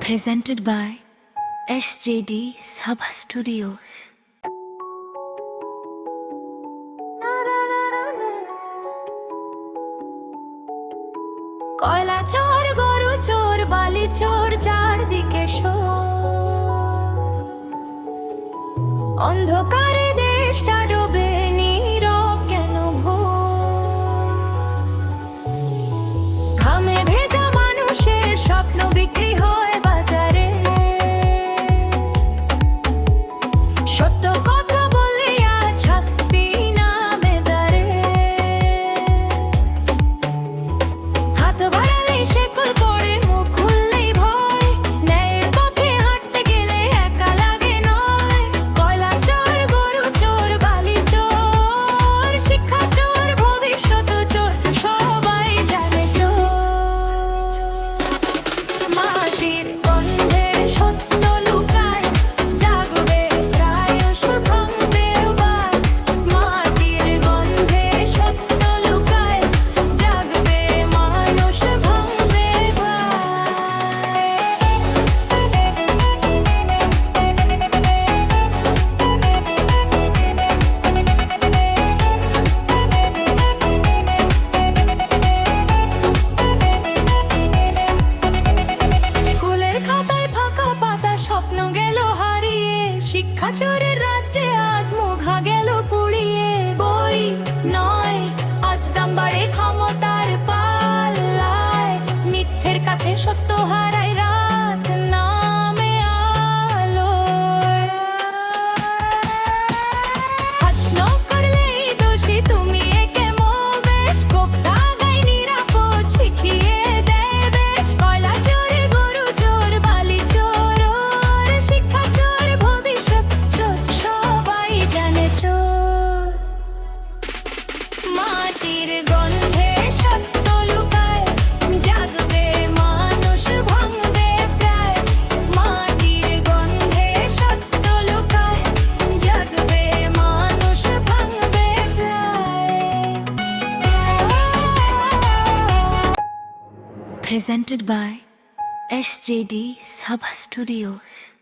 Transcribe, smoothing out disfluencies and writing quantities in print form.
Presented by SJD Sabha Studios. কয়লা চোর গরু চোর বালি চোর চারদিকে অন্ধকারে দেশটা ডোবে নীরব কেন ঘামে ভেজা মানুষের স্বপ্ন বিক্রি হয় বাজারে সত্য কথা বলে আজ শাস্তি নামে দাঁড়ে হাত বাড়ালে শেকল পড়ে মুখ খুললেই ভয় ন্যায়ের পথে হাঁটতে গেলে একা লাগে নয় কয়লা চোর গরু চোর বালি চোর শিক্ষা চোর ভবিষ্যৎ চোর সবাই জানে চোর মাটির গন্ধে সত্য লুকায় জাগবে প্রায়শ ভাঙবে বাঁধ মাটির গন্ধে সত্য লুকায় জাগবে মানুষ ভাঙবে স্কুলের খাতায় ফাঁকা পাতা স্বপ্ন গেল হারিয়ে শিক্ষা চোরের রাজ্যে আজ মুখা গেল পুড়িয়ে বই নয় আজ দাম বাড়ে ক্ষমতার পাল্লায় মিথ্যের কাছে সত্য হারায় রাত নামে আলোয় প্রশ্ন করলেই দোষী তুমি একে মোবেশ কোপ দাগাই নিরাপদ শিখিয়ে দেয় বেশ কয়লা চোর গরু চোর বালি চোর ওর শিক্ষা চোর ভবিষ্যৎ চোর সবাই জানে চোর মাটির গন্ধে সত্য লুকায় জাগবে মানুষ ভাঙবে প্রায় মাটির গন্ধে সত্য লুকায় জাগবে মানুষ ভাঙবে প্রায় Presented by SJD Sabha Studios.